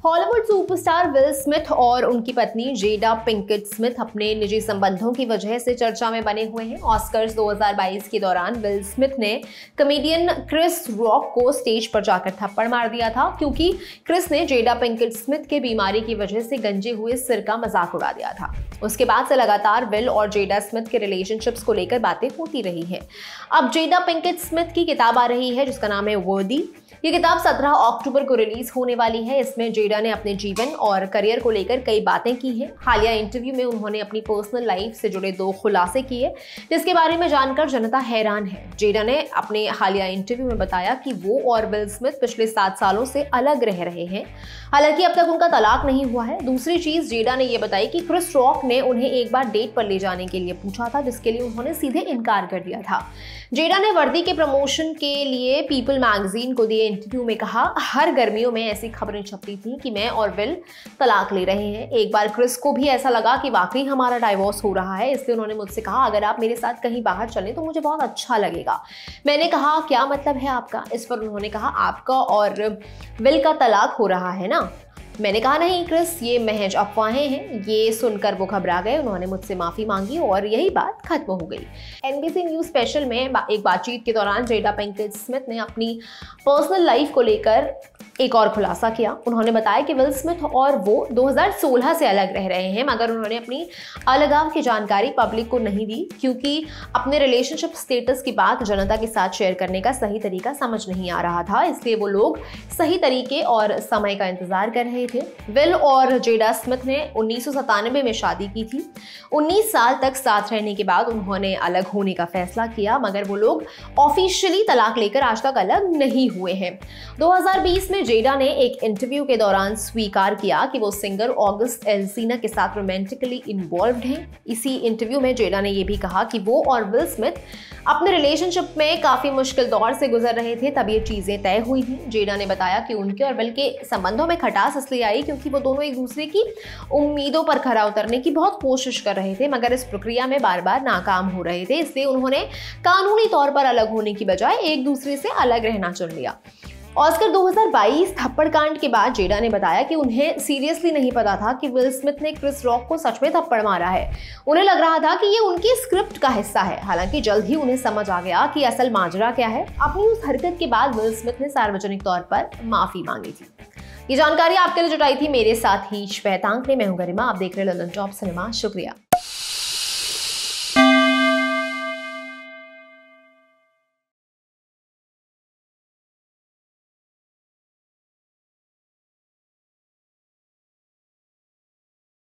Hollywood superstar will Smith और उनकी पत्नी जेडा पिंकेट स्मिथ अपने निजी संबंधों की वजह से चर्चा में बने हुए हैं। ऑस्कर्स 2022 के दौरान विल स्मिथ ने कॉमेडियन क्रिस रॉक को स्टेज पर जाकर थप्पड़ मार दिया था, क्योंकि क्रिस ने जेडा पिंकेट स्मिथ के बीमारी की वजह से गंजे हुए सिर का मजाक उड़ा दिया था। उसके बाद से लगातार विल और जेडा स्मिथ के रिलेशनशिप्स को लेकर बातें होती रही हैं। अब जेडा पिंकेट स्मिथ की किताब आ रही है जिसका नाम है वर्दी। ये किताब 17 अक्टूबर को रिलीज होने वाली है। इसमें जेडा ने अपने जीवन और करियर को लेकर कई बातें की हैं। हालिया इंटरव्यू में उन्होंने अपनी पर्सनल लाइफ से जुड़े 2 खुलासे किए, जिसके बारे में जानकर जनता हैरान है। जेडा ने अपने हालिया इंटरव्यू में बताया कि वो और विल स्मिथ पिछले 7 सालों से अलग रह रहे हैं। हालांकि अब तक उनका तलाक नहीं हुआ है। दूसरी चीज जेडा ने यह बताई कि क्रिस रॉक ने उन्हें एक बार डेट पर ले जाने के लिए पूछा था, जिसके लिए उन्होंने सीधे इनकार कर दिया था। जेडा ने वर्दी के प्रमोशन के लिए पीपल मैगजीन को दिए इंटरव्यू में कहा, हर गर्मियों में ऐसी खबरें छपती थी कि मैं और विल तलाक ले रहे हैं। एक बार क्रिस को भी ऐसा लगा कि वाकई हमारा डाइवोर्स हो रहा है, इसलिए उन्होंने मुझसे कहा अगर आप मेरे साथ कहीं बाहर चलें तो मुझे बहुत अच्छा लगेगा। मैंने कहा क्या मतलब है आपका? इस पर उन्होंने कहा आपका और विल का तलाक हो रहा है ना? मैंने कहा नहीं क्रिस, ये महज अफवाहें हैं। ये सुनकर वो घबरा गए। उन्होंने मुझसे माफी मांगी और यही बात खत्म हो गई। NBC न्यूज स्पेशल में एक बातचीत के दौरान जेडा पिंकेट स्मिथ ने अपनी पर्सनल लाइफ को लेकर एक और खुलासा किया। उन्होंने बताया कि विल स्मिथ और वो 2016 से अलग रह रहे हैं, मगर उन्होंने अपनी अलगाव की जानकारी पब्लिक को नहीं दी, क्योंकि अपने रिलेशनशिप स्टेटस की बात जनता के साथ शेयर करने का सही तरीका समझ नहीं आ रहा था। इसलिए वो लोग सही तरीके और समय का इंतजार कर रहे थे। विल और जेडा स्मिथ ने 1997 में शादी की थी। 19 साल तक साथ रहने के बाद उन्होंने अलग होने का फैसला किया, मगर वो लोग ऑफिशियली तलाक लेकर आज तक अलग नहीं हुए हैं। 2020 में जेडा ने एक इंटरव्यू के दौरान स्वीकार किया कि वो सिंगर ऑगस्ट एल्सिना के साथ रोमांटिकली इन्वॉल्व्ड हैं। इसी इंटरव्यू में जेडा ने यह भी कहा कि वो और विल स्मिथ अपने रिलेशनशिप में काफी मुश्किल दौर से गुजर रहे थे, तब ये चीजें तय हुई थी। जेडा ने बताया कि उनके और विल के संबंधों में खटास इसलिए आई क्योंकि वो दोनों एक दूसरे की उम्मीदों पर खरा उतरने की बहुत कोशिश कर रहे थे, मगर इस प्रक्रिया में बार बार नाकाम हो रहे थे। इसलिए उन्होंने कानूनी तौर पर अलग होने की बजाय एक दूसरे से अलग रहना चुन लिया। ऑस्कर 2022 थप्पड़ कांड के बाद जेडा ने बताया कि उन्हें सीरियसली नहीं पता था कि विल स्मिथ ने क्रिस रॉक को सच में थप्पड़ मारा है। उन्हें लग रहा था कि ये उनकी स्क्रिप्ट का हिस्सा है। हालांकि जल्द ही उन्हें समझ आ गया कि असल माजरा क्या है। अपनी उस हरकत के बाद विल स्मिथ ने सार्वजनिक तौर पर माफी मांगी थी। ये जानकारी आपके लिए जुटाई थी मेरे साथ ही श्वेतांक ने। मैं हूं गरिमा, आप देख रहे हैं लंदन टॉप सिनेमा। शुक्रिया।